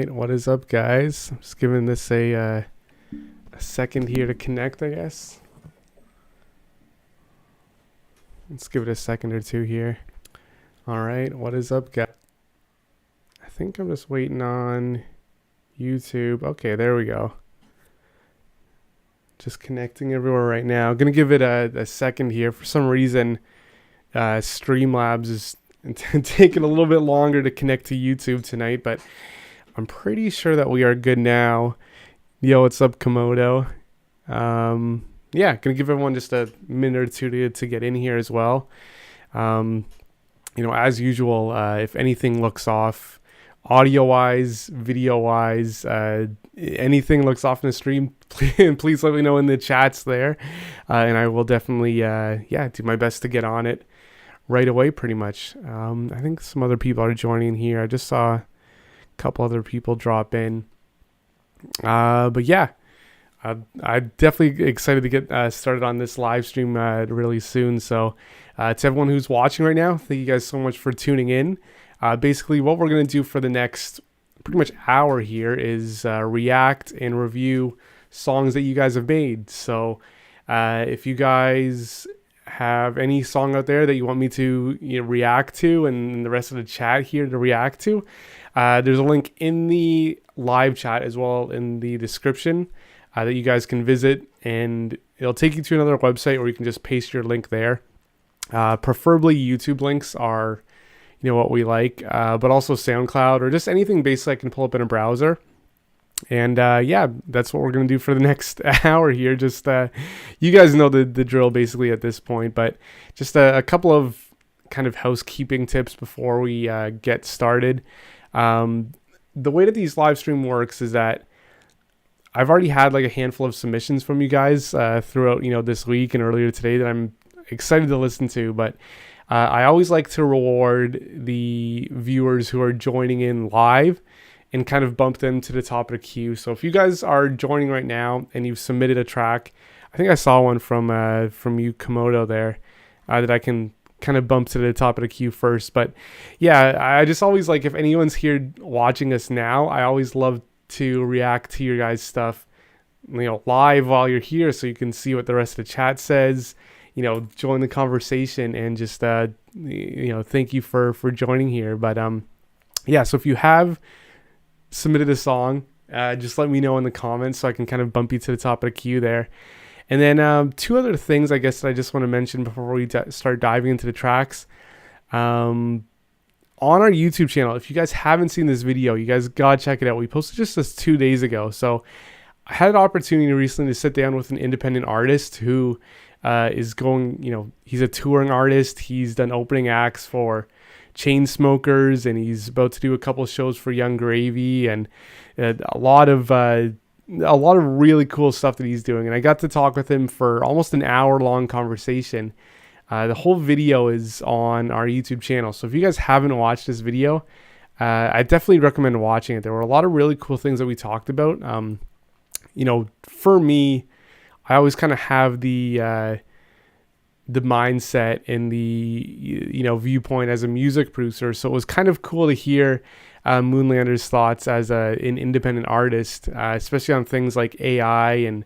right, what is up, guys? I'm just giving this a second here to connect, I guess. Let's give it a second or two here. All right, what is up, guys? I think I'm just waiting on YouTube. Okay, there we go. Just connecting everywhere right now. Gonna give it a second here. For some reason, Streamlabs is taking a little bit longer to connect to YouTube tonight, but I'm pretty sure that we are good now. Yo, what's up, Komodo? Yeah, gonna give everyone just a minute or two to get in here as well. As usual, if anything looks off, audio-wise, video-wise, anything looks off in the stream, please let me know in the chats there, and I will definitely, do my best to get on it right away, pretty much. I think some other people are joining here. I just saw a couple other people drop in. But yeah, I'm definitely excited to get started on this live stream really soon. So to everyone who's watching right now, thank you guys so much for tuning in. Basically, what we're going to do for the next pretty much hour here is react and review songs that you guys have made. So if you guys have any song out there that you want me to react to, and the rest of the chat here to react to, there's a link in the live chat as well in the description that you guys can visit, and it'll take you to another website, or you can just paste your link there. Preferably YouTube links are what we like, but also SoundCloud or just anything basically I can pull up in a browser. And that's what we're going to do for the next hour here. Just you guys know the drill basically at this point, but just a couple of kind of housekeeping tips before we get started. The way that these live stream works is that I've already had like a handful of submissions from you guys throughout this week and earlier today that I'm excited to listen to, but I always like to reward the viewers who are joining in live and kind of bump them to the top of the queue. So if you guys are joining right now and you've submitted a track, I think I saw one from you, Komodo, there, that I can kind of bump to the top of the queue first. But yeah, I just always like, if anyone's here watching us now, I always love to react to your guys' stuff, live while you're here, so you can see what the rest of the chat says. Join the conversation, and just thank you for joining here. But so if you have submitted a song, just let me know in the comments so I can kind of bump you to the top of the queue there. And then two other things I guess that I just want to mention before we start diving into the tracks. On our YouTube channel, if you guys haven't seen this video, you guys gotta check it out. We posted just this 2 days ago. So I had an opportunity recently to sit down with an independent artist who is going, he's a touring artist. He's done opening acts for Chainsmokers, and he's about to do a couple of shows for Young Gravy, and a lot of really cool stuff that he's doing. And I got to talk with him for almost an hour-long conversation. The whole video is on our YouTube channel, so if you guys haven't watched this video, I definitely recommend watching it. There were a lot of really cool things that we talked about. For me, I always kind of have the mindset and the viewpoint as a music producer, so it was kind of cool to hear Moonlander's thoughts as an independent artist, especially on things like AI and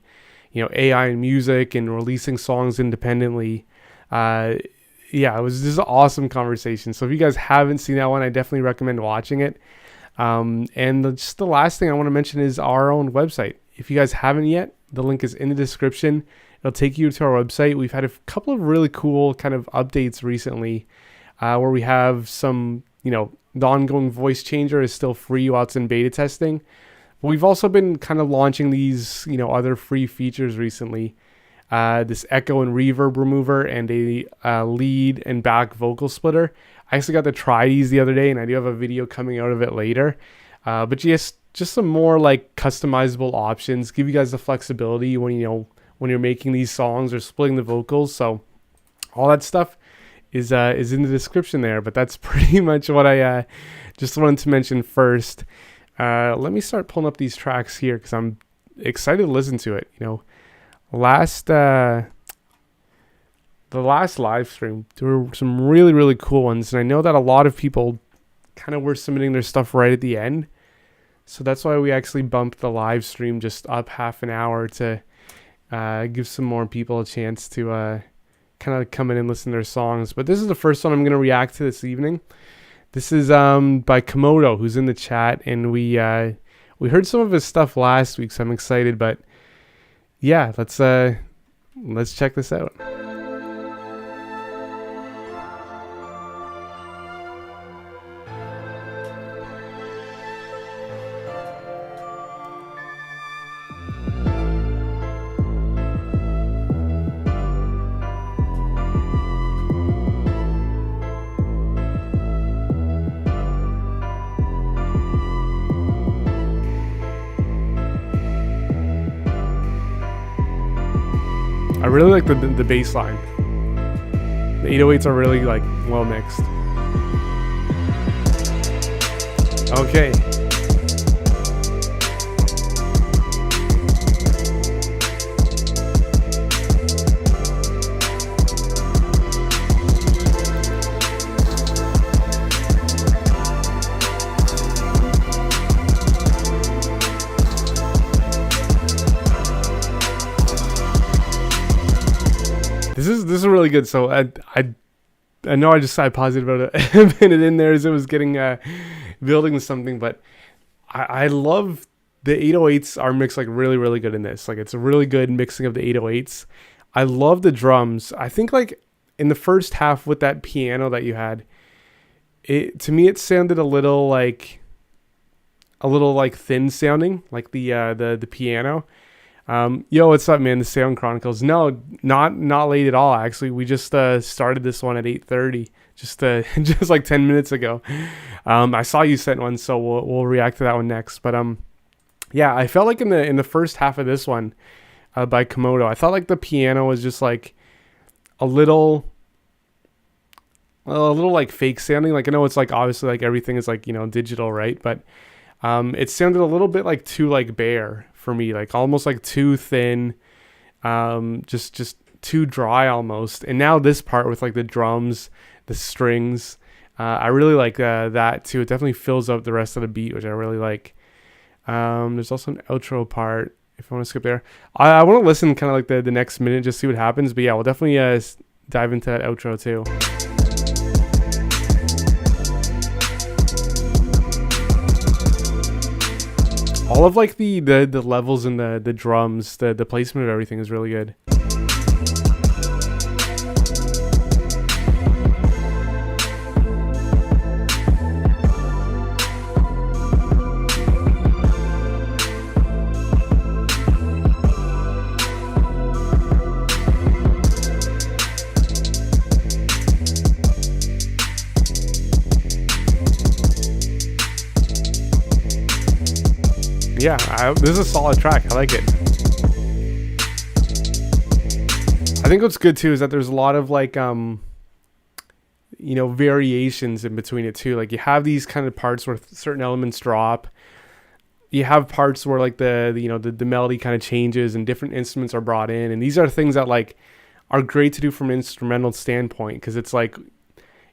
AI and music and releasing songs independently. It was just an awesome conversation. So if you guys haven't seen that one, I definitely recommend watching it. Just the last thing I want to mention is our own website. If you guys haven't yet, the link is in the description. It'll take you to our website. We've had a couple of really cool kind of updates recently, where we have some, the ongoing voice changer is still free while it's in beta testing. But we've also been kind of launching these, other free features recently. This echo and reverb remover and a lead and back vocal splitter. I actually got to try these the other day, and I do have a video coming out of it later. But just some more like customizable options, give you guys the flexibility when you're making these songs or splitting the vocals. So all that stuff is in the description there. But that's pretty much what I just wanted to mention first. Let me start pulling up these tracks here because I'm excited to listen to it. The last live stream, there were some really, really cool ones, and I know that a lot of people kind of were submitting their stuff right at the end. So that's why we actually bumped the live stream just up half an hour to give some more people a chance to kind of come in and listen to their songs. But this is the first one I'm going to react to this evening. This is by Komodo, who's in the chat, and we heard some of his stuff last week, so I'm excited. But yeah, let's check this out. I really like the bass line. The 808s are really like well mixed. Okay. This is really good. So I know I just said positive about a minute in there as it was getting building something, but I love the 808s are mixed like really good in this. Like it's a really good mixing of the 808s. I love the drums. I think like in the first half with that piano that you had, to me it sounded a little like thin sounding, like the piano. Yo, what's up, man? The Sound Chronicles. No, not late at all. Actually, we just started this one at 8:30, just like 10 minutes ago. I saw you sent one, so we'll react to that one next. But yeah, I felt like in the first half of this one, by Komodo, I felt like the piano was just like a little like fake sounding. Like I know it's like obviously like everything is like digital, right? But it sounded a little bit like too like bare for me, like almost like too thin, just too dry almost. And now this part with like the drums, the strings, I really like that too. It definitely fills up the rest of the beat, which I really like. There's also an outro part if I want to skip there. I want to listen kind of like the next minute, just see what happens. But yeah, we'll definitely dive into that outro too. All of like the levels in the drums, the placement of everything is really good. Yeah, this is a solid track. I like it. I think what's good too is that there's a lot of like variations in between it too. Like you have these kind of parts where certain elements drop. You have parts where like the melody kind of changes and different instruments are brought in, and these are things that like are great to do from an instrumental standpoint, because it's like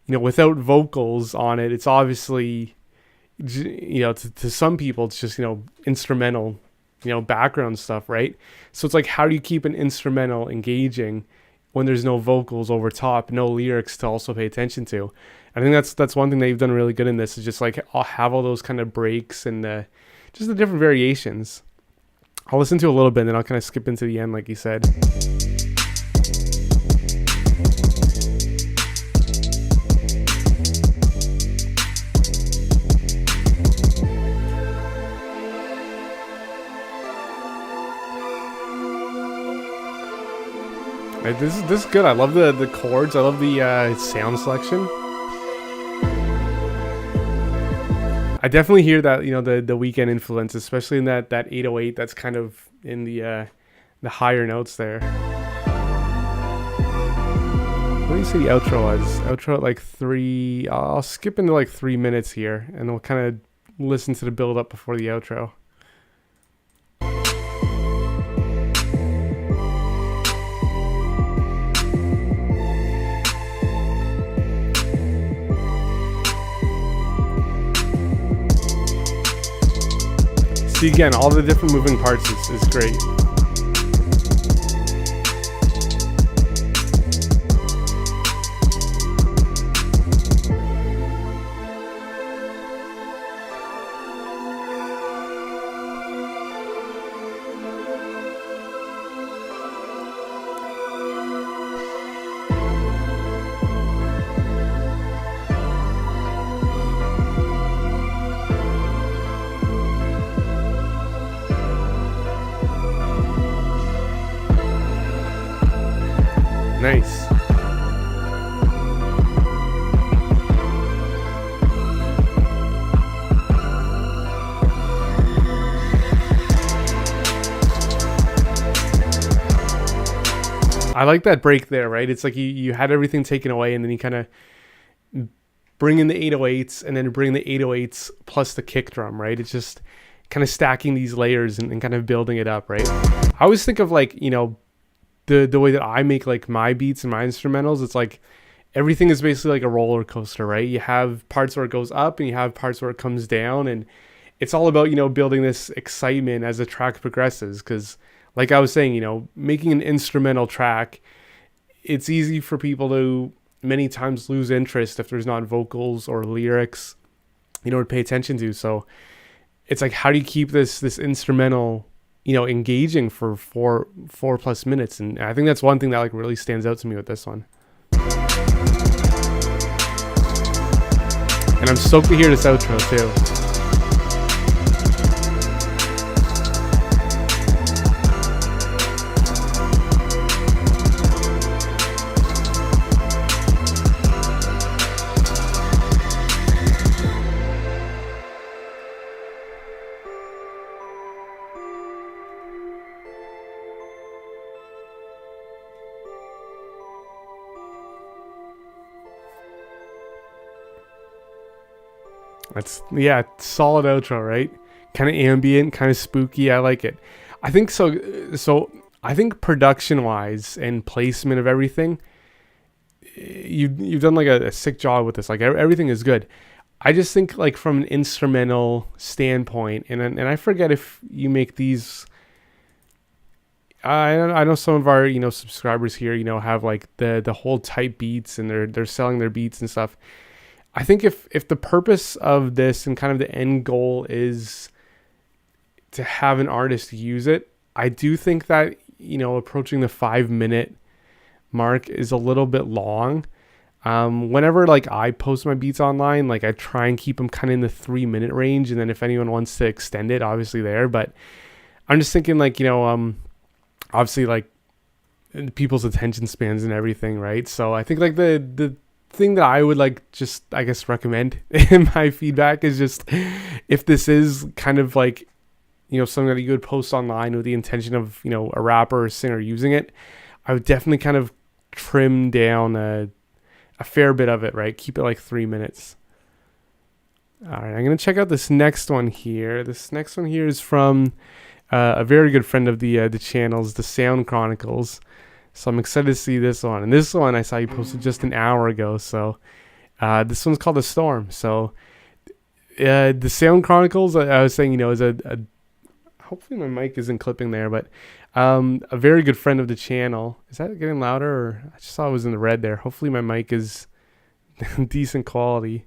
without vocals on it, it's obviously to some people it's just instrumental background stuff, right? So it's like, how do you keep an instrumental engaging when there's no vocals over top, no lyrics to also pay attention to? I think that's one thing that you've done really good in this, is just like I'll have all those kind of breaks and just the different variations. I'll listen to a little bit and then I'll kind of skip into the end like you said. This is good. I love the chords. I love the sound selection. I definitely hear that the Weeknd influence, especially in that 808. That's kind of in the higher notes there. What do you say the outro was? Outro at like 3. I'll skip into like 3 minutes here, and we'll kind of listen to the build up before the outro. See, again, all the different moving parts is great. Nice. I like that break there, right? It's like you had everything taken away, and then you kind of bring in the 808s, and then bring the 808s plus the kick drum, right? It's just kind of stacking these layers and kind of building it up, right? I always think of like, you know, the way that I make like my beats and my instrumentals. It's like everything is basically like a roller coaster, right? You have parts where it goes up and you have parts where it comes down, and it's all about, you know, building this excitement as the track progresses. Because like I was saying, you know, making an instrumental track, it's easy for people to many times lose interest if there's not vocals or lyrics, you know, to pay attention to. So it's like, how do you keep this instrumental, you know, engaging for four plus minutes? And I think that's one thing that like really stands out to me with this one. And I'm stoked to hear this outro too. That's, yeah, solid outro, right? Kind of ambient, kind of spooky. I like it. I think so I think production wise and placement of everything, you've done like a sick job with this. Like everything is good. I just think like from an instrumental standpoint, and I forget if you make these. I know some of our, you know, subscribers here, you know, have like the whole type beats, and they're selling their beats and stuff. I think if the purpose of this and kind of the end goal is to have an artist use it, I do think that, you know, approaching the 5-minute mark is a little bit long. Whenever like I post my beats online, like I try and keep them kind of in the 3-minute range, and then if anyone wants to extend it, obviously there. But I'm just thinking like, you know, obviously like people's attention spans and everything, right? So I think like the thing that I would like just, I guess, recommend in my feedback is just, if this is kind of like, you know, something that you would post online with the intention of, you know, a rapper or singer using it, I would definitely kind of trim down a fair bit of it, right? Keep it like 3 minutes. All right, I'm going to check out this next one here. This next one here is from a very good friend of the channel's, The Sound Chronicles. So I'm excited to see this one. And this one I saw you posted just an hour ago. So this one's called The Storm. So The Sound Chronicles, I was saying, you know, is a hopefully my mic isn't clipping there, but a very good friend of the channel. Is that getting louder? Or I just saw it was in the red there. Hopefully my mic is decent quality.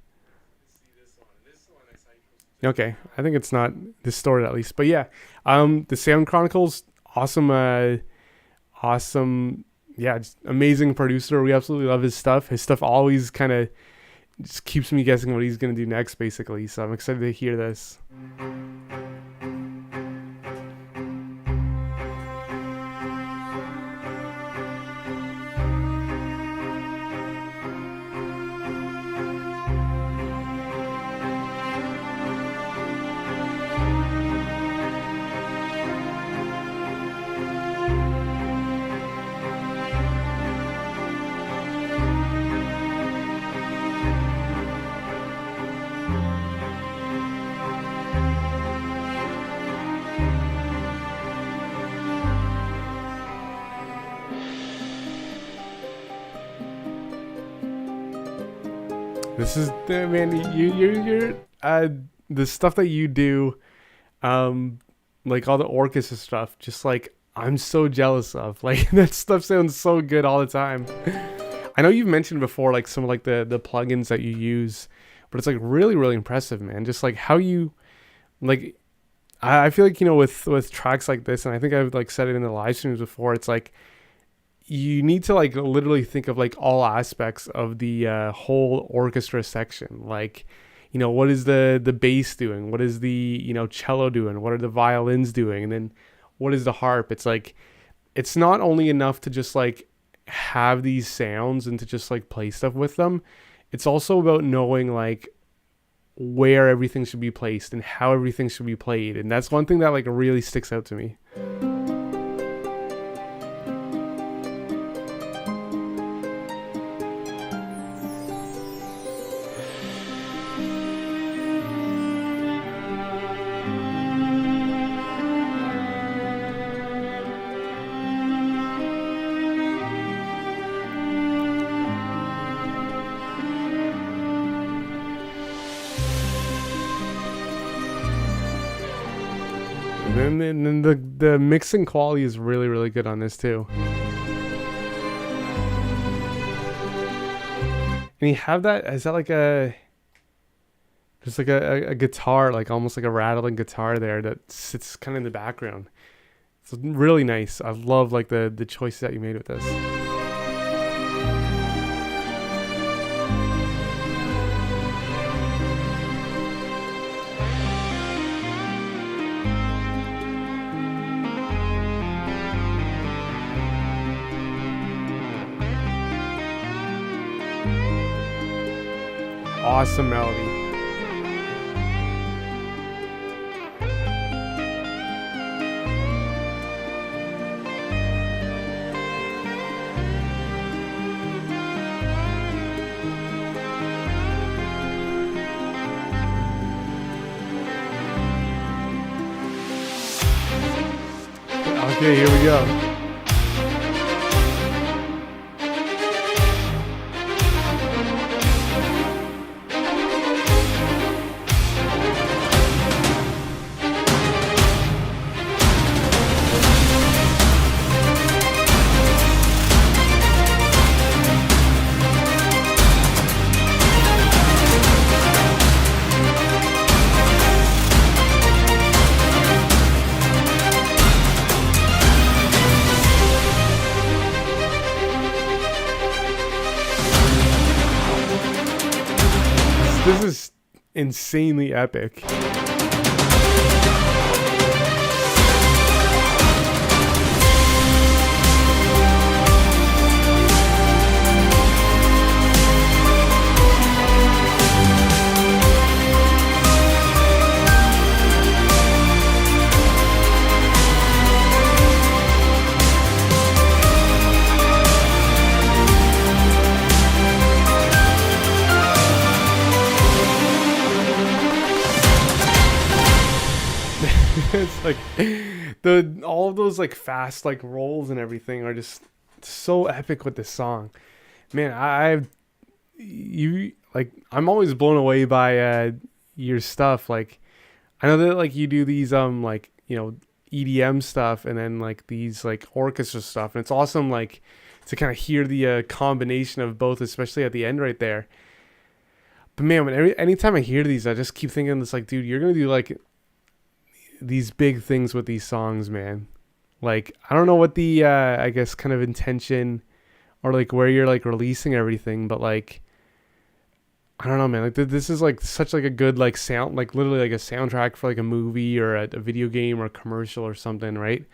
Okay, I think it's not distorted at least. But yeah, The Sound Chronicles, awesome, yeah, just amazing producer. We absolutely love his stuff. His stuff always kind of just keeps me guessing what he's going to do next, basically. So I'm excited to hear this. This is, man, you're the stuff that you do, like all the orchestra stuff, just like I'm so jealous of. Like that stuff sounds so good all the time. I know you've mentioned before like some of like the plugins that you use, but it's like really really impressive, man. Just like how you like I feel like, you know, with tracks like this, and I think I've like said it in the live streams before, it's like you need to like literally think of like all aspects of the whole orchestra section. Like, you know, what is the bass doing? What is the, you know, cello doing? What are the violins doing? And then what is the harp? It's like it's not only enough to just like have these sounds and to just like play stuff with them. It's also about knowing like where everything should be placed and how everything should be played. And that's one thing that like really sticks out to me. And then the mixing quality is really really good on this too. And you have that, is that like a just like a guitar, like almost like a rattling guitar there that sits kind of in the background. It's really nice. I love like the choices that you made with this. Awesome melody. Okay, here we go. This is insanely epic. It's like the all of those like fast like rolls and everything are just so epic with this song. Man, you like I'm always blown away by your stuff. Like I know that like you do these like, you know, EDM stuff and then like these like orchestra stuff, and it's awesome like to kind of hear the combination of both, especially at the end right there. But man, anytime I hear these, I just keep thinking this like, dude, you're gonna do like these big things with these songs, man. Like I don't know what the I guess kind of intention or like where you're like releasing everything, but like I don't know, man. Like this is like such like a good like sound, like literally like a soundtrack for like a movie or a video game or a commercial or something, right?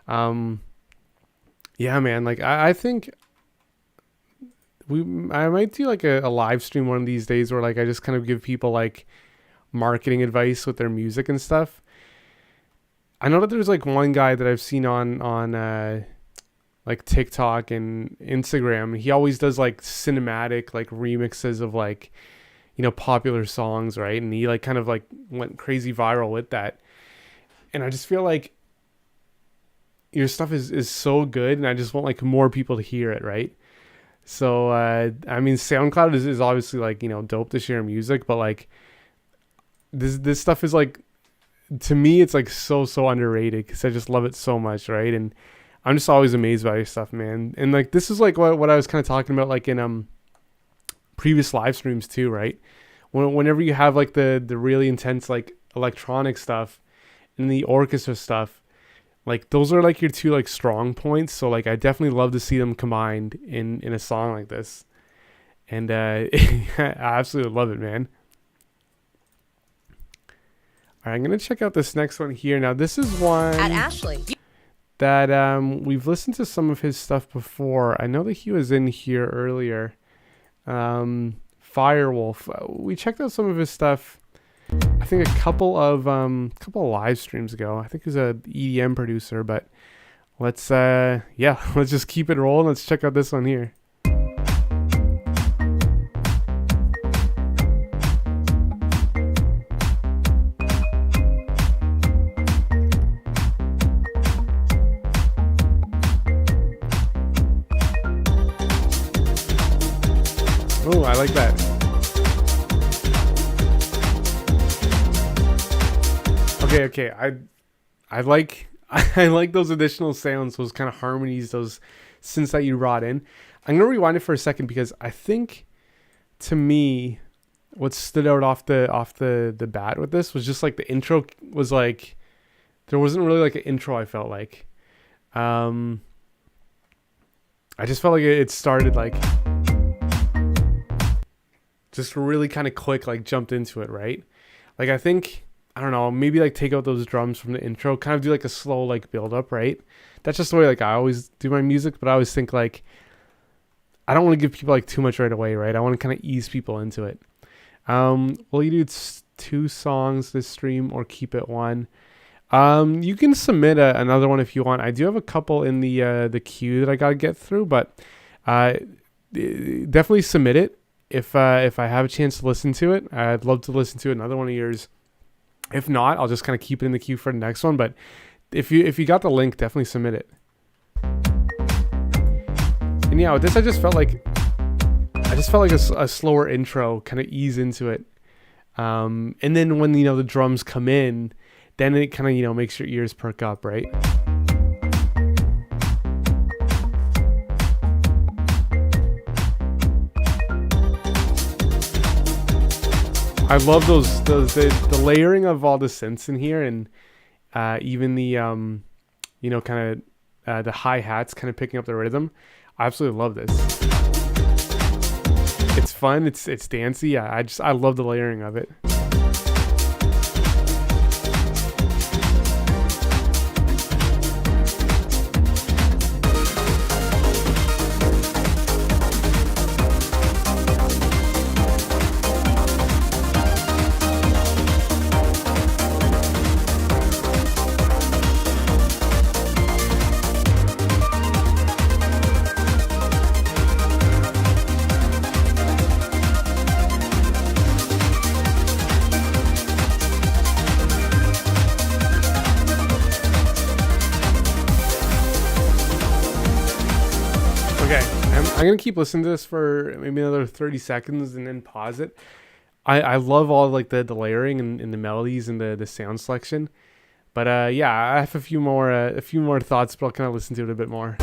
Yeah, man. Like I think I might do like a live stream one of these days where like I just kind of give people like marketing advice with their music and stuff. I know that there's like one guy that I've seen on like TikTok and Instagram. He always does like cinematic like remixes of like, you know, popular songs, right? And he like kind of like went crazy viral with that. And I just feel like your stuff is so good, and I just want like more people to hear it, right? So I mean, SoundCloud is obviously like, you know, dope to share music, but like this stuff is like to me it's like so underrated because I just love it so much, right? And I'm just always amazed by your stuff, man. And like this is like what I was kind of talking about, like in previous live streams too, right? Whenever you have like the really intense like electronic stuff and the orchestra stuff, like those are like your two like strong points. So like I definitely love to see them combined in a song like this. And I absolutely love it, man. All right, I'm gonna check out this next one here. Now this is one at Ashley that we've listened to some of his stuff before. I know that he was in here earlier. Firewolf. We checked out some of his stuff. I think a couple of live streams ago. I think he's a EDM producer, but let's let's just keep it rolling. Let's check out this one here. Oh, I like that. Okay. I like I like those additional sounds, those kind of harmonies, those synths that you brought in. I'm gonna rewind it for a second because I think, to me, what stood out off the bat with this was just like the intro was like, there wasn't really like an intro. I felt like, I just felt like it started like just really kind of quick, like jumped into it, right? Like I think, I don't know, maybe like take out those drums from the intro, kind of do like a slow like build up, right? That's just the way like I always do my music, but I always think like I don't want to give people like too much right away, right? I want to kind of ease people into it. Will you do 2 songs this stream or keep it one? You can submit another one if you want. I do have a couple in the queue that I gotta get through, but definitely submit it. If I have a chance to listen to it, I'd love to listen to another one of yours. If not, I'll just kind of keep it in the queue for the next one. But if you got the link, definitely submit it. And yeah, with this, I just felt like a slower intro, kind of ease into it. And then when the drums come in, then it kind of makes your ears perk up, right? I love the layering of all the synths in here, and even the kind of the hi-hats kind of picking up the rhythm. I absolutely love this. It's fun, it's dancey. Yeah, I love the layering of it. I'm going to keep listening to this for maybe another 30 seconds and then pause it. I love all like the layering and the melodies and the sound selection. But yeah, I have a few more thoughts, but I'll kind of listen to it a bit more.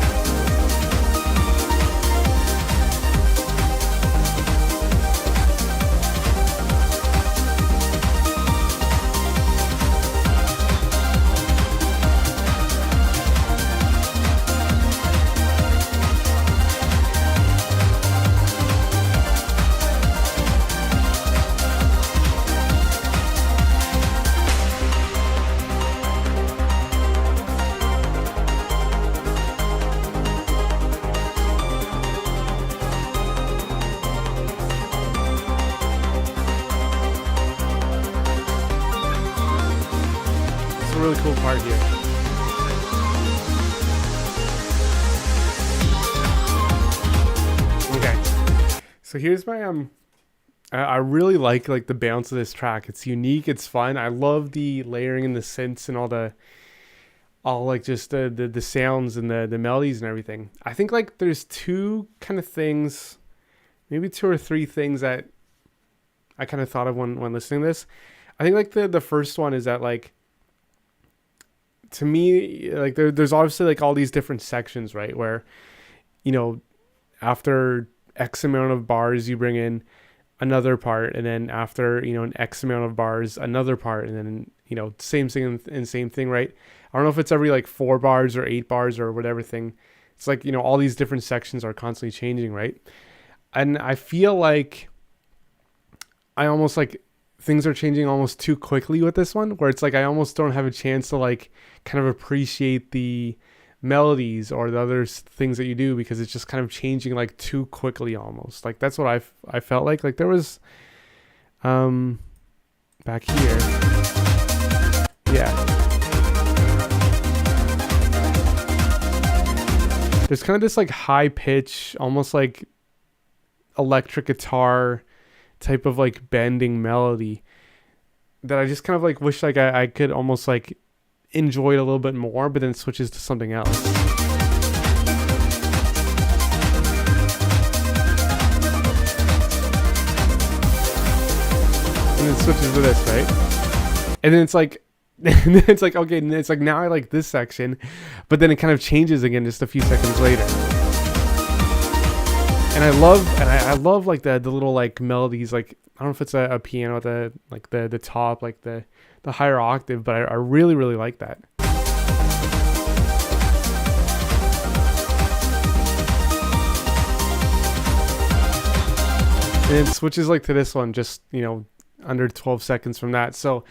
Really cool part here. Okay, so here's my I really like the bounce of this track. It's unique, it's fun. I love the layering and the synths and all like just the sounds and the melodies and everything. I think like there's 2 kind of things, maybe 2 or 3 things that I kind of thought of when listening to this. I think like the first one is that like to me, like there's obviously like all these different sections, right? Where, you know, after X amount of bars, you bring in another part, and then after, you know, an X amount of bars, another part, and then, you know, same thing and same thing, right? I don't know if it's every like 4 bars or 8 bars or whatever thing. It's like, you know, all these different sections are constantly changing, right? And I feel like I almost like things are changing almost too quickly with this one, where it's like I almost don't have a chance to like kind of appreciate the melodies or the other things that you do, because it's just kind of changing like too quickly almost. Like that's what I felt like there was back here. Yeah. There's kind of this like high pitch, almost like electric guitar type of like bending melody that I just kind of like wish like I could almost like enjoy it a little bit more, but then it switches to something else. And then it switches to this, right? And then it's like and then it's like, okay, and it's like now I like this section, but then it kind of changes again just a few seconds later. And I love like the little like melodies, like I don't know if it's a piano at the like the top, like the higher octave, but I really really like that. And it switches like to this one, just, you know, under 12 seconds from that. So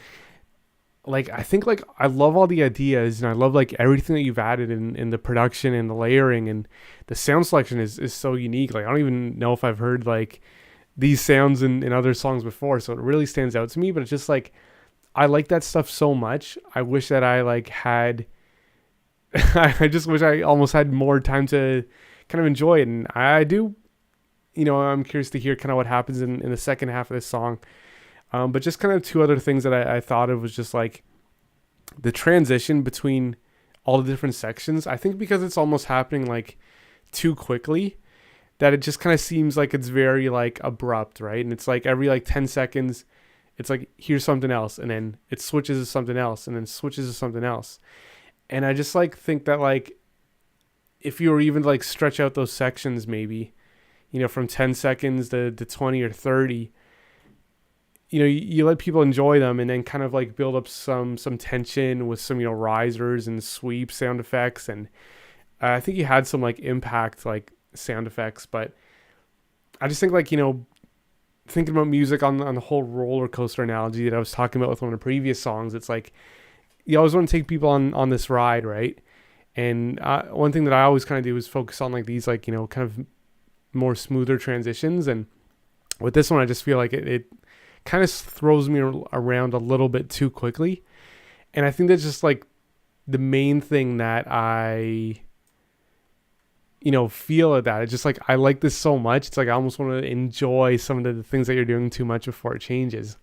like I think like I love all the ideas, and I love like everything that you've added in the production and the layering, and the sound selection is so unique. Like I don't even know if I've heard like these sounds in other songs before, so it really stands out to me. But it's just like I like that stuff so much. I wish that I like had I just wish I almost had more time to kind of enjoy it. And I do, you know, I'm curious to hear kind of what happens in the second half of this song. But just kind of two other things that I thought of was just like the transition between all the different sections. I think because it's almost happening like too quickly, that it just kind of seems like it's very like abrupt, right? And it's like every like 10 seconds, it's like, here's something else. And then it switches to something else, and then switches to something else. And I just like think that like if you were even like stretch out those sections, maybe, you know, from 10 seconds to 20 or 30, you know, you let people enjoy them, and then kind of like build up some tension with some, you know, risers and sweep sound effects. And I think you had some like impact like sound effects, but I just think like, you know, thinking about music on the whole roller coaster analogy that I was talking about with one of the previous songs, it's like you always want to take people on this ride, right? And one thing that I always kind of do is focus on like these like, you know, kind of more smoother transitions. And with this one, I just feel like it kind of throws me around a little bit too quickly. And I think that's just like the main thing that I, you know, feel at that. It's just like I like this so much. It's like I almost want to enjoy some of the things that you're doing too much before it changes.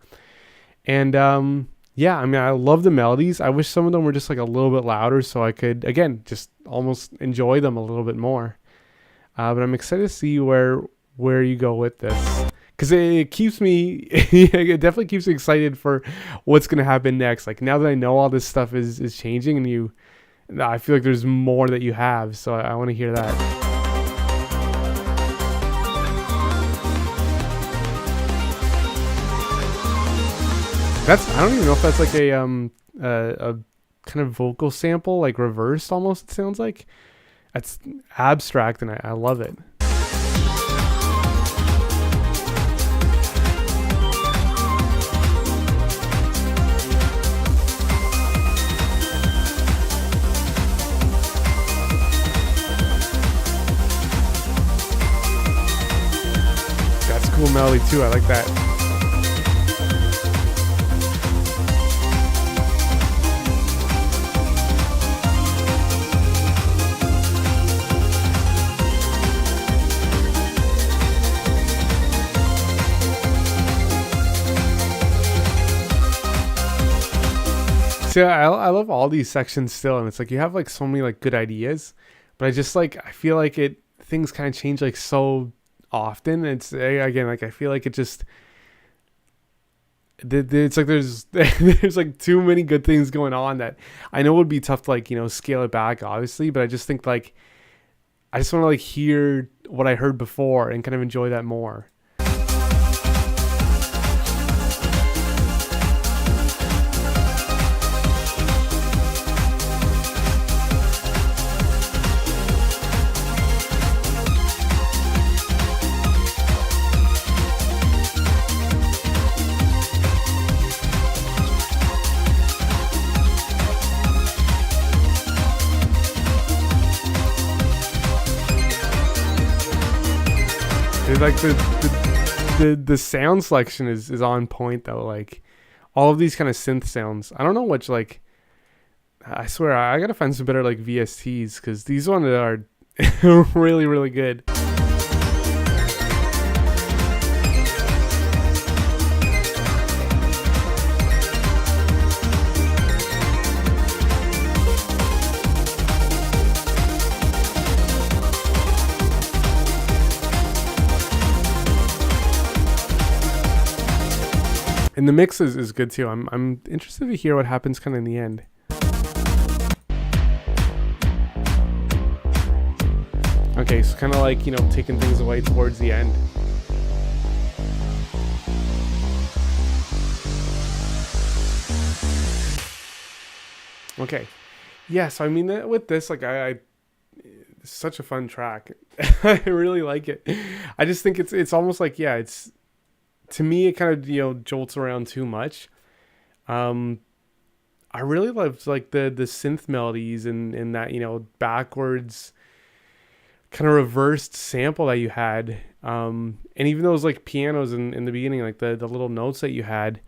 And yeah, I mean, I love the melodies. I wish some of them were just like a little bit louder so I could, again, just almost enjoy them a little bit more. But I'm excited to see where you go with this, because it keeps me, it definitely keeps me excited for what's going to happen next. Like now that I know all this stuff is changing, and I feel like there's more that you have. So I want to hear that. I don't even know if that's like a kind of vocal sample, like reversed almost, it sounds like. That's abstract, and I love it. That's cool melody too. I like that. So I love all these sections still, and it's like you have like so many like good ideas, but I feel like things kind of change like so often. It's again like I feel like it just It's like there's there's like too many good things going on that I know would be tough to like scale it back, obviously, but I just think like I just want to like hear what I heard before and kind of enjoy that more. Like the sound selection is on point though. Like all of these kind of synth sounds. I don't know which like. I swear I gotta find some better like VSTs because these ones are really really good. And the mix is good too. I'm interested to hear what happens kind of in the end. Okay, so kind of like, taking things away towards the end. Okay. Yeah, so I mean, with this, like, it's such a fun track. I really like it. I just think it's almost like, yeah, it's, to me, it kind of, jolts around too much. I really loved, like, the synth melodies and that, backwards kind of reversed sample that you had. And even those, like, pianos in the beginning, like, the little notes that you had.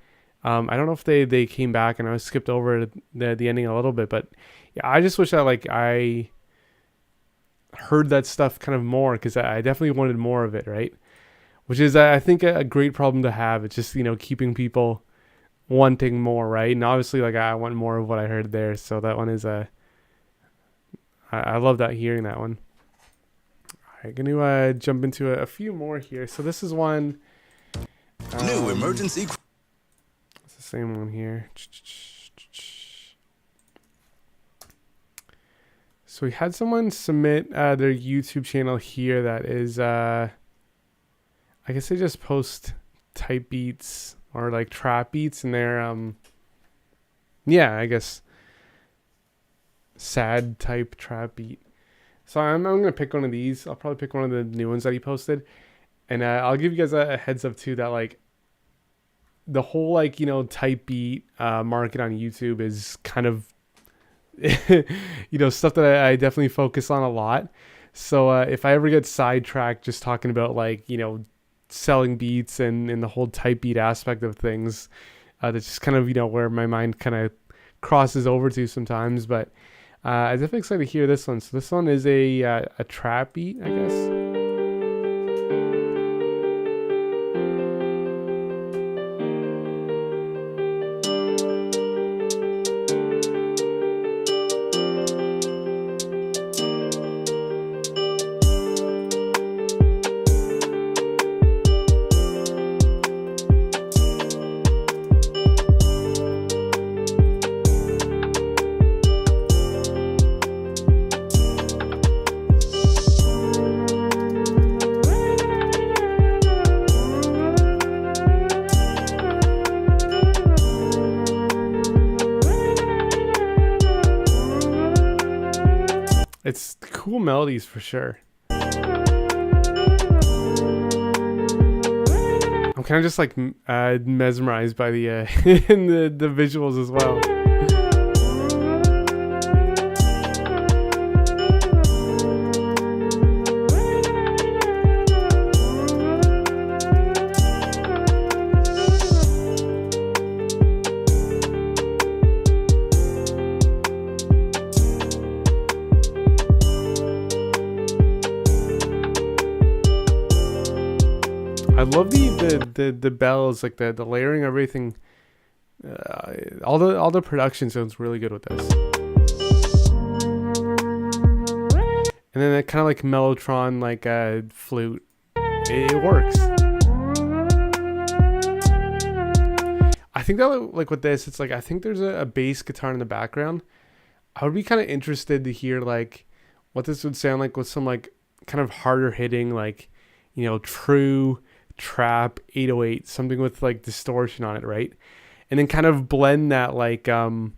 I don't know if they came back, and I skipped over the ending a little bit, but yeah, I just wish that like I heard that stuff kind of more because I definitely wanted more of it, right? Which is I think a great problem to have. It's just keeping people wanting more, right? And obviously like I want more of what I heard there, so that one is I love that hearing that one. All right, gonna jump into a few more here. So this is one. New emergency. It's the same one here. So we had someone submit their YouTube channel here that is, I guess they just post type beats or like trap beats in their, yeah, I guess sad type trap beat. So I'm going to pick one of these. I'll probably pick one of the new ones that he posted. And I'll give you guys a heads up too that like the whole like, type beat market on YouTube is kind of, stuff that I definitely focus on a lot. So if I ever get sidetracked just talking about like, selling beats and the whole type beat aspect of things, that's just kind of, where my mind kind of crosses over to sometimes. But I'm definitely excited to hear this one. So this one is a trap beat, I guess. It's cool melodies for sure. I'm kind of just like mesmerized by the the visuals as well. I love the bells, like the layering, everything. All the production sounds really good with this. And then that kind of like Mellotron, like flute. It works. think that like with this, it's like I think there's a bass guitar in the background. I would be kind of interested to hear like what this would sound like with some like kind of harder hitting, like, you know, true trap 808, something with like distortion on it, right? And then kind of blend that like you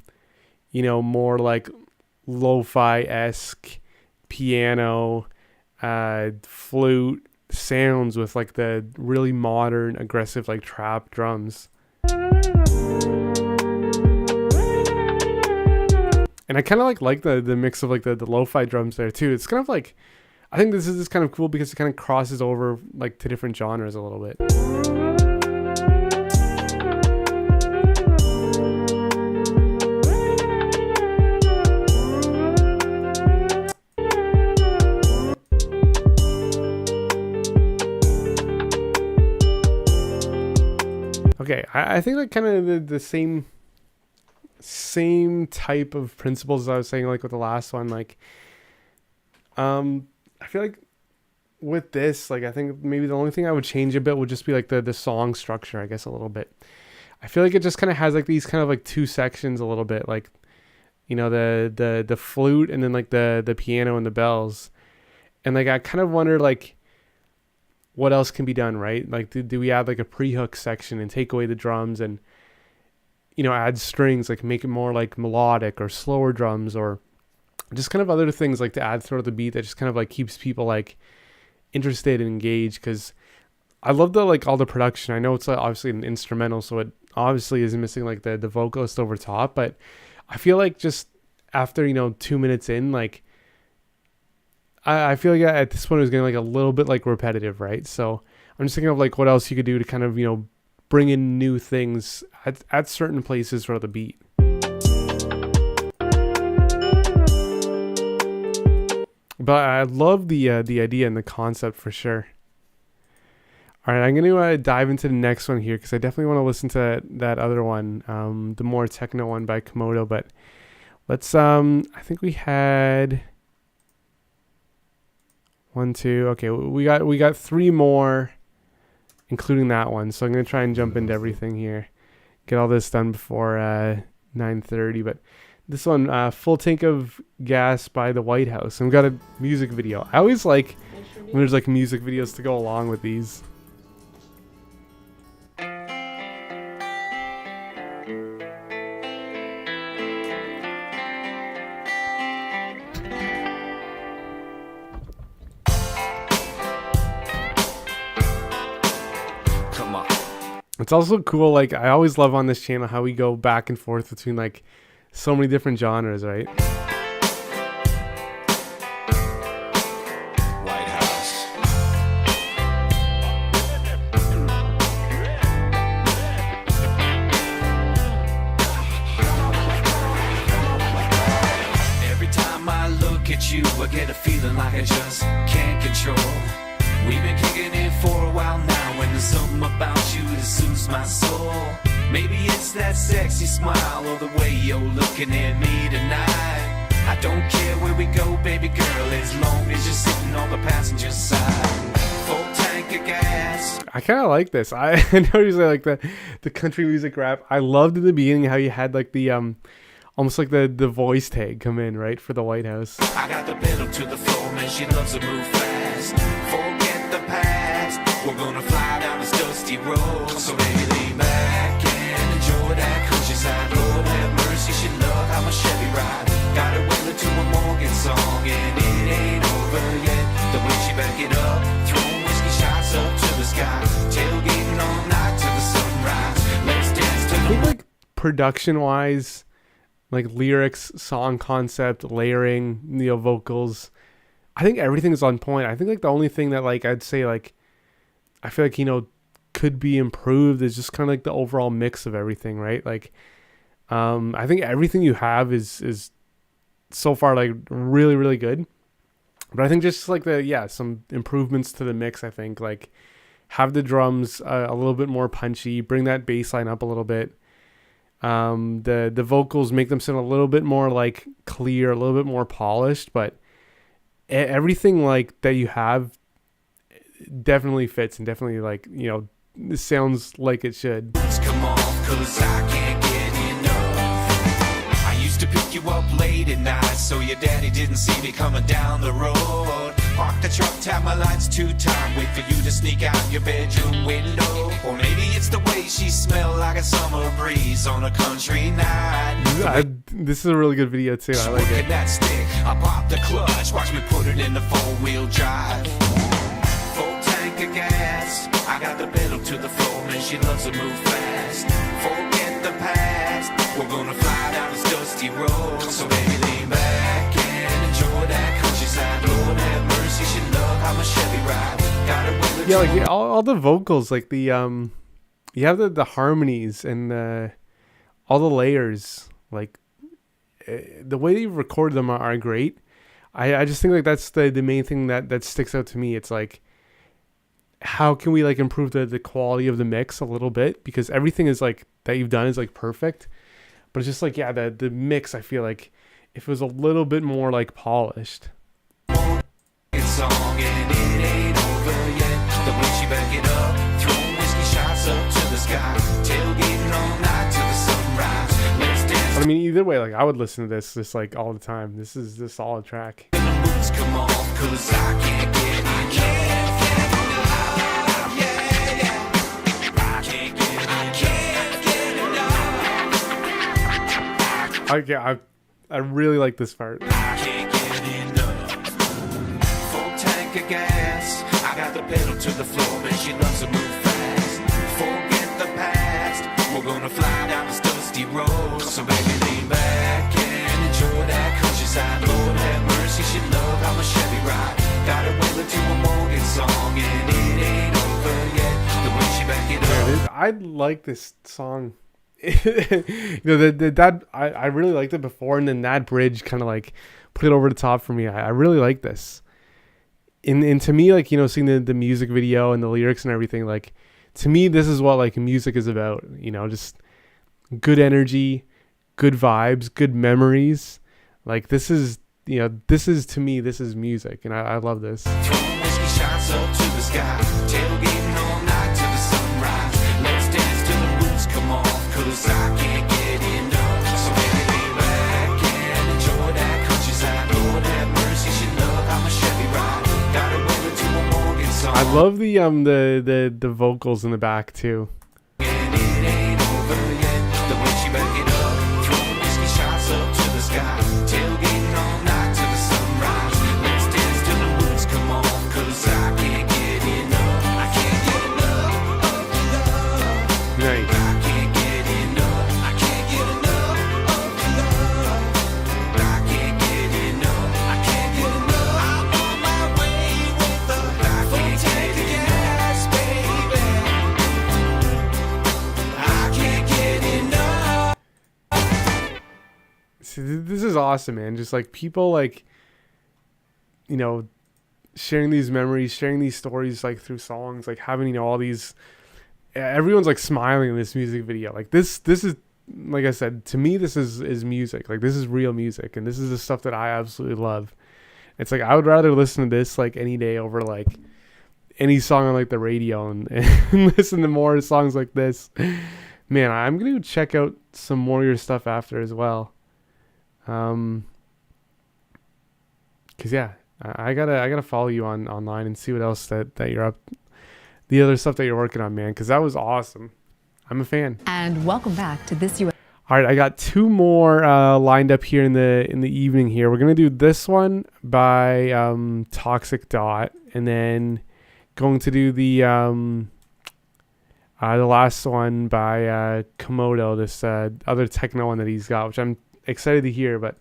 know, more like lo-fi-esque piano, flute sounds with like the really modern aggressive like trap drums. And I kind of like the mix of like the lo-fi drums there too. It's kind of like, I think this is just kind of cool because it kind of crosses over like to different genres a little bit. Okay, I think like kind of the same type of principles as I was saying like with the last one. Like, I feel like with this, like I think maybe the only thing I would change a bit would just be like the song structure, I guess, a little bit. I feel like it just kind of has like these kind of like two sections a little bit, like, you know, the flute and then like the piano and the bells. And like I kind of wonder like what else can be done, right? Like do we add like a pre-hook section and take away the drums and, you know, add strings, like make it more like melodic or slower drums, or just kind of other things like to add throughout the beat that just kind of like keeps people like interested and engaged. Because I love the like all the production. I know it's obviously an instrumental, so it obviously is missing like the vocalist over top, but I feel like just after, you know, 2 minutes in, like I feel like at this point it was getting like a little bit like repetitive, right? So I'm just thinking of like what else you could do to kind of, you know, bring in new things at certain places for the beat. But I love the idea and the concept for sure. All right, I'm going to dive into the next one here because I definitely want to listen to that other one, the more techno one by Komodo. But let's, I think we had 1, 2. Okay, we got 3 more, including that one. So I'm going to try and jump into everything here. Get all this done before 9:30. But this one, Full Tank of Gas by The White House. And we've got a music video. I always like when there's like music videos to go along with these. It's also cool, like I always love on this channel how we go back and forth between like so many different genres, right? White House. Every time I look at you, I get a feeling like I just can't control. We've been kicking it for a while now, and there's something about you that soothes my soul. Maybe it's that sexy smile or the way you're looking at me tonight. I don't care where we go, baby girl, as long as you're sitting on the passenger side. Full tank of gas. I kind of like this. I know you say like the country music rap. I loved in the beginning how you had like the almost like the voice tag come in, right, for the White House. I got the pedal to the floor, man, she loves to move fast. Forget the past, we're gonna fly down this dusty road. So baby, lean back and enjoy that countryside. Lord have mercy, she love how my Chevy ride. Got it wailing to a Morgan song, and it ain't over yet. The way she back it up, throwing whiskey shots up to the sky. Tailgating all night to the sunrise. Let's dance to I the think like production wise, like lyrics, song concept, layering, you know, vocals, I think everything's on point. I think like the only thing that like I'd say like I feel like, you know, could be improved is just kind of like the overall mix of everything, right? Like I think everything you have is so far like really, really good. But I think just like some improvements to the mix. I think like have the drums a little bit more punchy, bring that bass line up a little bit. The vocals, make them sound a little bit more like clear, a little bit more polished, but everything like that you have definitely fits and definitely like, you know, sounds like it should. come on, cause I can't get enough. I used to pick you up late at night so your daddy didn't see me coming down the road. Park the truck, tap my lights 2 times, wait for you to sneak out your bedroom window. Or maybe it's the way she smelled like a summer breeze on a country night. This is a really good video too. I like it. That stick, I pop the clutch, watch me put it in the 4-wheel drive. Full tank of gas, I got the pedal to the floor, man, she loves to move fast. Forget the past, we're gonna fly down this dusty road. So baby, lean back and enjoy that countryside. Lord have mercy, she love how my Chevy ride. Got it with the Yeah, like all the vocals, like the you have the harmonies and all the layers, like the way you record them are great. I just think like that's the main thing that sticks out to me. It's like, how can we like improve the quality of the mix a little bit, because everything is like that you've done is like perfect, but it's just like, yeah, the mix, I feel like if it was a little bit more like polished. song and it ain't over yet. The way she back it up, throwing whiskey shots up to the sky, tailgating all night till the sunrise. Let's dance. But I mean, either way, like I would listen to this just like all the time. This is a solid track. The boots come off, cause I can't get enough. Okay, I really like this part. I can't get enough. Full tank of gas, I got the pedal to the floor, and she loves to move fast. Forget the past, we're gonna fly down this dusty road. So baby, lean back and enjoy that countryside. Lord have mercy, she love how my Chevy ride. Got her wailing to a Morgan song, and it ain't over yet. The way she back it up. I like this song. You know, that I really liked it before, and then that bridge kind of like put it over the top for me. I really like this. And to me, like, you know, seeing the music video and the lyrics and everything, like, to me, this is what like music is about. You know, just good energy, good vibes, good memories. Like, this is, you know, this is, to me, this is music, and I love this. Throwing whiskey shots up to the sky, tailgating all night till the sunrise. Let's dance till the boots come off, cause I can't get enough. So baby, lean back and enjoy that countryside. Lord have mercy, she love how my Chevy ride. Got her wailing to a Morgan song. I love the vocals in the back too. And it ain't over yet. The way she back it up, throwing whiskey shots up to the sky, tailgating all night till the sunrise. Let's dance till the boots come off, cause I can't get enough. I can't get enough of your love. Nice. I can't get enough. I can't get enough of your love. I can't get enough. I can't get enough. I'm on my way with the full tank of gas, baby. I can't get enough. See, this is awesome, man. Just like people, like, you know, sharing these memories, sharing these stories, like through songs, like having, you know, all these, everyone's like smiling in this music video. Like this is, like I said, to me, this is music. Like, this is real music, and this is the stuff that I absolutely love. It's like, I would rather listen to this like any day over like any song on like the radio, and listen to more songs like this. Man, I'm gonna check out some more of your stuff after as well. Cause yeah, I gotta follow you online and see what else that you're up, the other stuff that you're working on, man. Cause that was awesome. I'm a fan. And welcome back to this All right, I got two more lined up here in the evening. Here, we're gonna do this one by Toxic Dot, and then going to do the last one by Komodo, this other techno one that he's got, which I'm excited to hear. But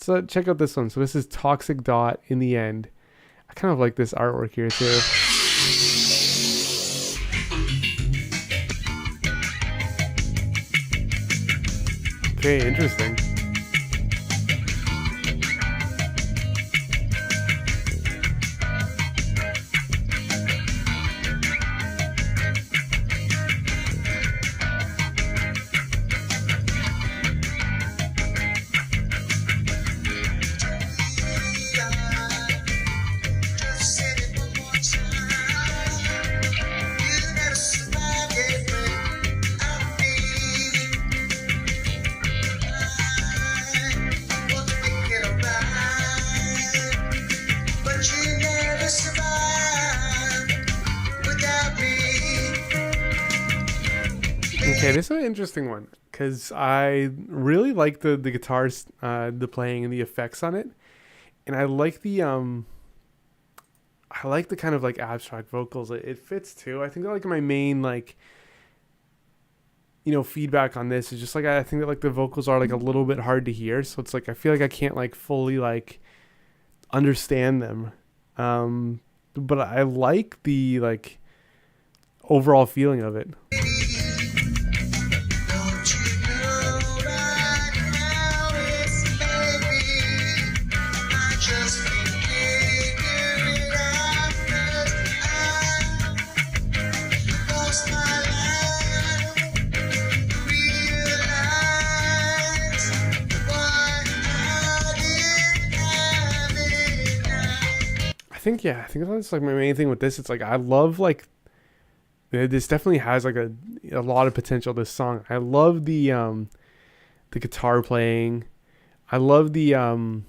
let's check out this one. So this is Toxic Dot, In the End. I kind of like this artwork here too. Okay, interesting. Okay, this is an interesting one because I really like the guitars, the playing and the effects on it, and I like the kind of like abstract vocals. It fits too. I think that like my main like feedback on this is just like I think that like the vocals are like a little bit hard to hear, so it's like I feel like I can't like fully like understand them. But I like the like overall feeling of it. I think that's like my main thing with this. It's like I love like this definitely has like a lot of potential, this song. I love the guitar playing. I love the what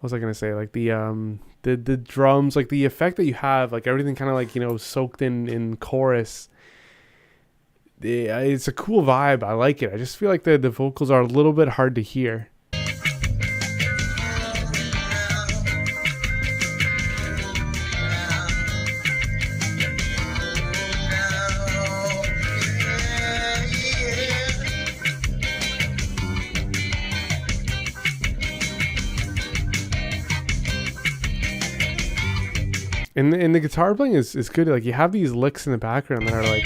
was I gonna say? Like the drums, like the effect that you have, like everything kind of like soaked in chorus. It's a cool vibe. I like it. I just feel like the vocals are a little bit hard to hear. And the guitar playing is good. Like you have these licks in the background that are like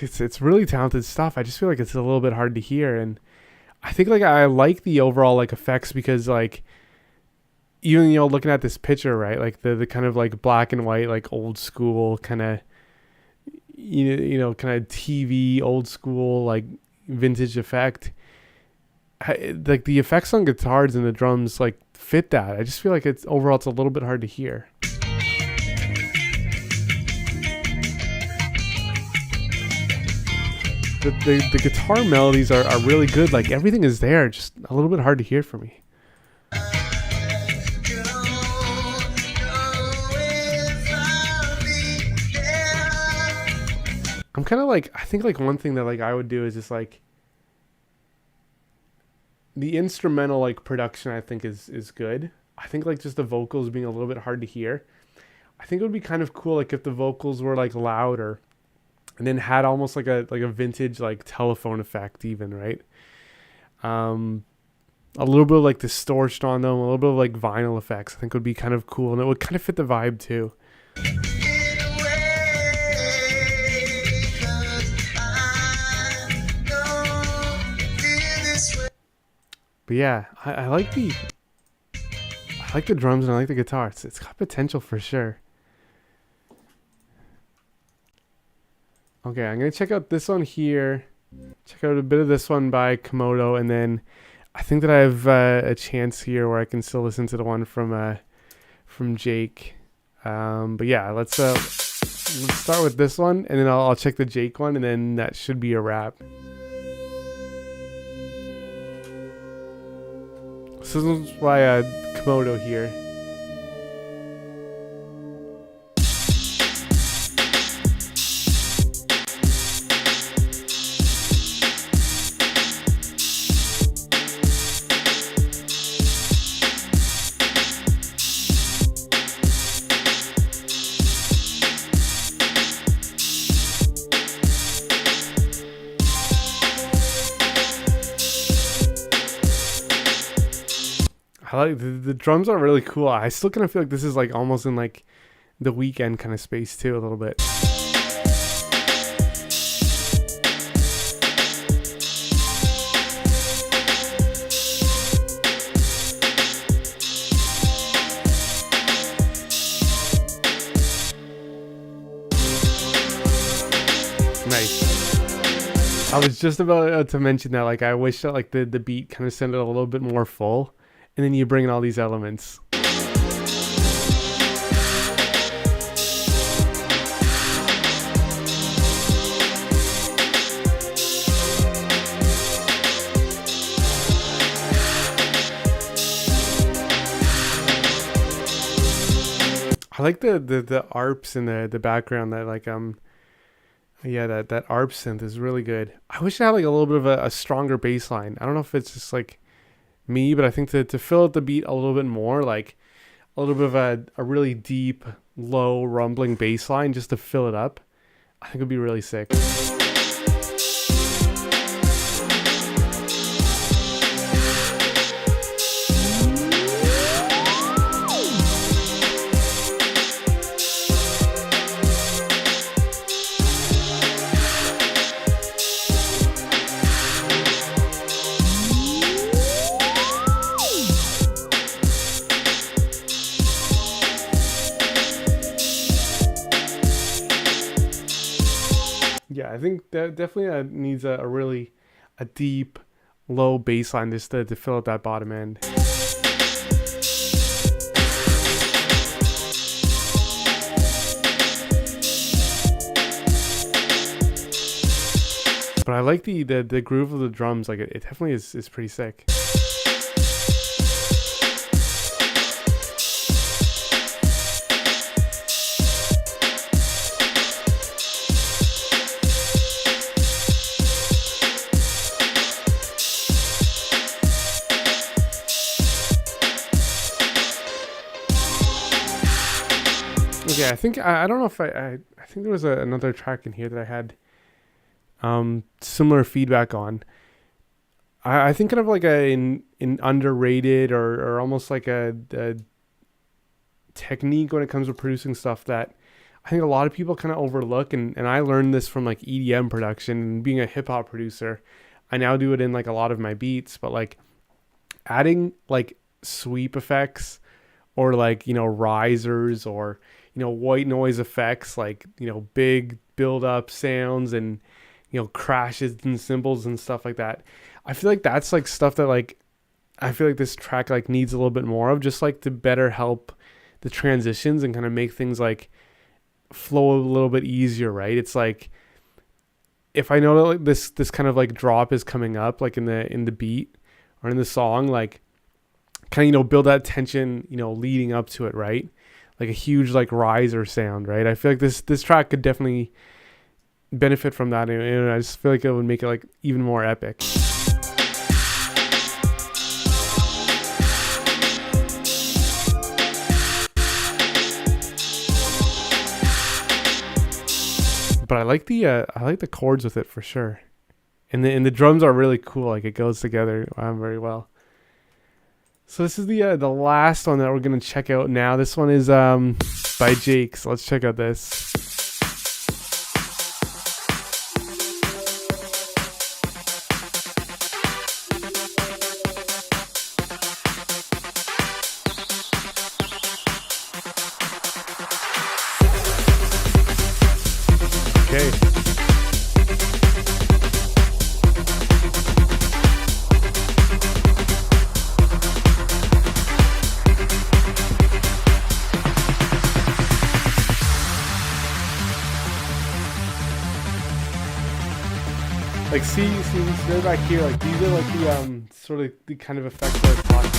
it's really talented stuff. I just feel like it's a little bit hard to hear, and I think like I like the overall like effects because like even looking at this picture, right, like the kind of like black and white like old school kind of kind of TV old school like vintage effect. Like the effects on guitars and the drums like fit that. I just feel like it's a little bit hard to hear. The guitar melodies are really good. Like everything is there, just a little bit hard to hear for me. I'm kind of like, I think like one thing that like I would do is just like the instrumental like production I think is good. I think like just the vocals being a little bit hard to hear. I think it would be kind of cool like if the vocals were like louder and then had almost like a vintage like telephone effect even, right? A little bit of like distortion on them, a little bit of like vinyl effects I think would be kind of cool, and it would kind of fit the vibe too. But yeah, I like the drums and I like the guitar. It's got potential for sure. Okay, I'm gonna check out this one here. Check out a bit of this one by Komodo, and then I think that I have a chance here where I can still listen to the one from Jake. But yeah, let's start with this one, and then I'll check the Jake one, and then that should be a wrap. This is by Komodo here. I like the drums are really cool. I still kind of feel like this is like almost in like the Weeknd kind of space too a little bit. Nice. I was just about to mention that like I wish that like the beat kind of sounded a little bit more full. And then you bring in all these elements. I like the arps in the background. That like yeah, that arp synth is really good. I wish I had like a little bit of a stronger bass line. I don't know if it's just like me, but I think to fill out the beat a little bit more, like a little bit of a really deep, low, rumbling bass line just to fill it up, I think would be really sick. Yeah, I think that definitely needs a really a deep, low bass line just to fill out that bottom end. But I like the groove of the drums. Like it definitely is pretty sick. Okay, I think I don't know if I think there was another track in here that I had similar feedback on. I think kind of like an underrated or almost like a technique when it comes to producing stuff that I think a lot of people kind of overlook, and I learned this from like EDM production and being a hip hop producer. I now do it in like a lot of my beats, but like adding like sweep effects or like, you know, risers or, you know, white noise effects, like, you know, big build up sounds and, you know, crashes and cymbals and stuff like that. I feel like that's like stuff that like, I feel like this track like needs a little bit more of, just like to better help the transitions and kind of make things like flow a little bit easier, right? It's like, if I know that like this kind of like drop is coming up, like in the beat or in the song, like kind of, you know, build that tension, you know, leading up to it, right? Like a huge like riser sound, right? I feel like this track could definitely benefit from that, and I just feel like it would make it like even more epic. But I like the chords with it for sure, and the drums are really cool. Like it goes together very well. So this is the last one that we're gonna check out now. This one is by Jake. So let's check out this. Okay. Like see right back here, like these are like the sort of the kind of effects that I was talking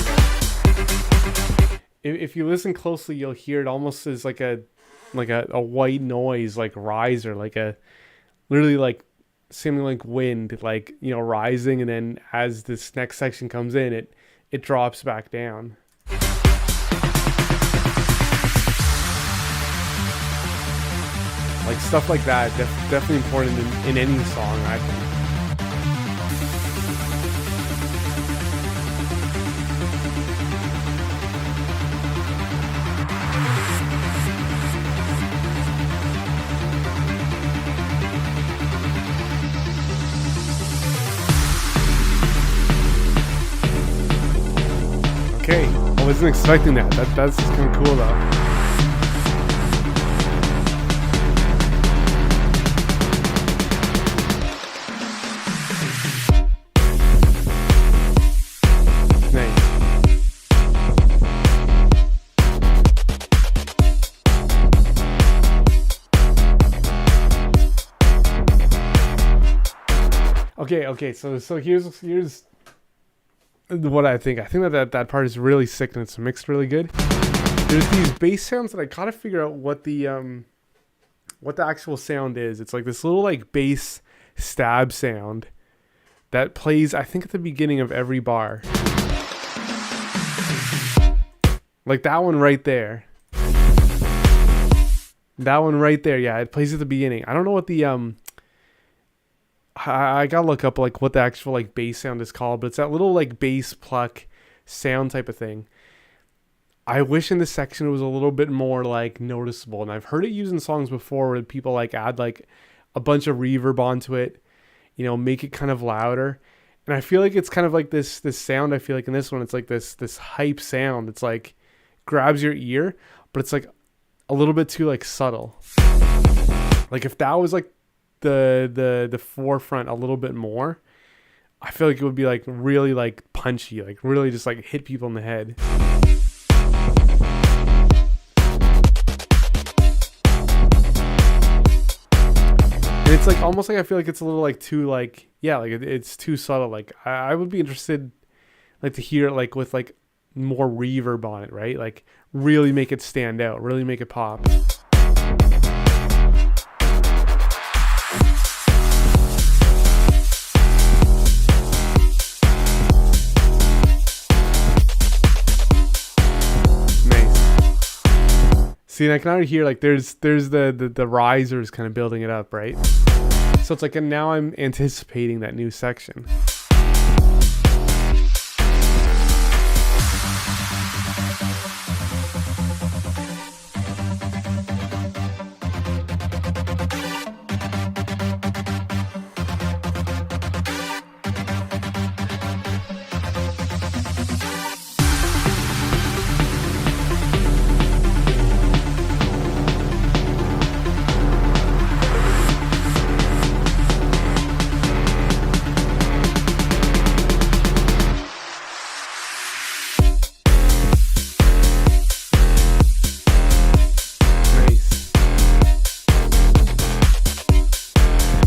about. If you listen closely, you'll hear it almost as like a white noise, like riser, like a literally like seeming like wind, like, you know, rising, and then as this next section comes in, it drops back down. Like stuff like that, definitely important in any song, I think. Okay, I wasn't expecting that. That's kind of cool though. Okay, so here's what I think. I think that part is really sick and it's mixed really good. there's these bass sounds that I gotta figure out what the actual sound is. It's like this little like bass stab sound that plays, I think, at the beginning of every bar. Like that one right there. That one right there, yeah, it plays at the beginning. I don't know what the I gotta look up like what the actual like bass sound is called, but it's that little like bass pluck sound type of thing. I wish in this section it was a little bit more like noticeable, and I've heard it used in songs before where people like add like a bunch of reverb onto it, you know, make it kind of louder. And I feel like it's kind of like this sound. I feel like in this one it's like this hype sound. It's like grabs your ear, but it's like a little bit too like subtle. Like if that was like the forefront a little bit more, I feel like it would be like really like punchy, like really just like hit people in the head. And it's like almost like I feel like it's a little like too like, yeah, like it's too subtle. Like I would be interested like to hear it like with like more reverb on it, right? Like really make it stand out, really make it pop. See, and I can already hear like there's the risers kind of building it up, right? So it's like, and now I'm anticipating that new section.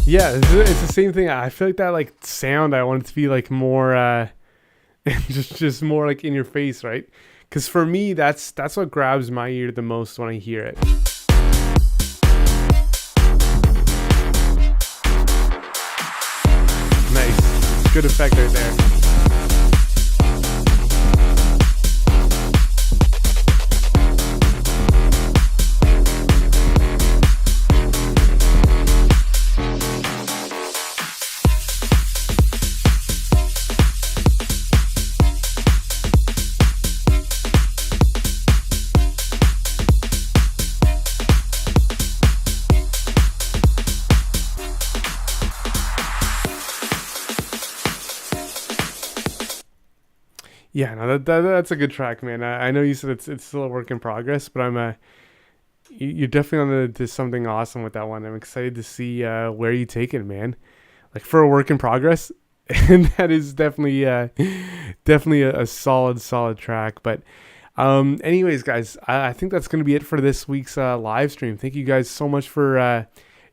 Yeah, it's the same thing. I feel like that like sound, I want it to be like more just more like in your face, right? Because for me, that's what grabs my ear the most when I hear it. Nice, good effect right there. Yeah, no, that's a good track, man. I know you said it's still a work in progress, but you're definitely on to something awesome with that one. I'm excited to see where you take it, man. Like for a work in progress, and that is definitely a solid track. But anyways, guys, I think that's gonna be it for this week's live stream. Thank you guys so much for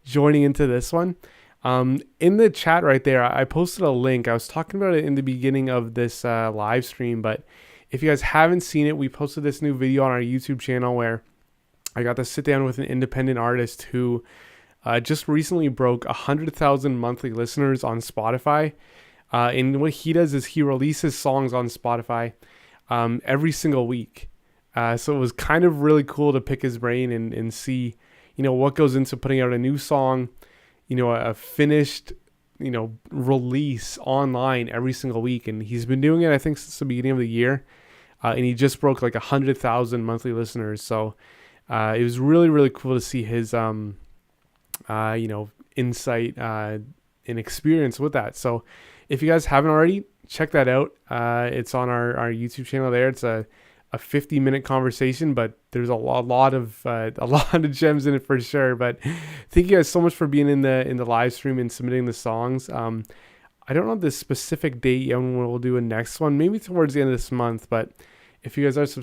joining into this one. In the chat right there, I posted a link. I was talking about it in the beginning of this live stream, but if you guys haven't seen it, we posted this new video on our YouTube channel where I got to sit down with an independent artist who just recently broke 100,000 monthly listeners on Spotify. And what he does is he releases songs on Spotify every single week. So it was kind of really cool to pick his brain and see, you know, what goes into putting out a new song, you know, a finished, you know, release online every single week. And he's been doing it, I think, since the beginning of the year. And he just broke like 100,000 monthly listeners. So it was really, really cool to see his, you know, insight and experience with that. So if you guys haven't already, check that out. It's on our YouTube channel there. It's a 50-minute conversation, but there's a lot of gems in it for sure. But thank you guys so much for being in the live stream and submitting the songs. I don't know the specific date yet when we'll do a next one, maybe towards the end of this month. But if you guys are subscribed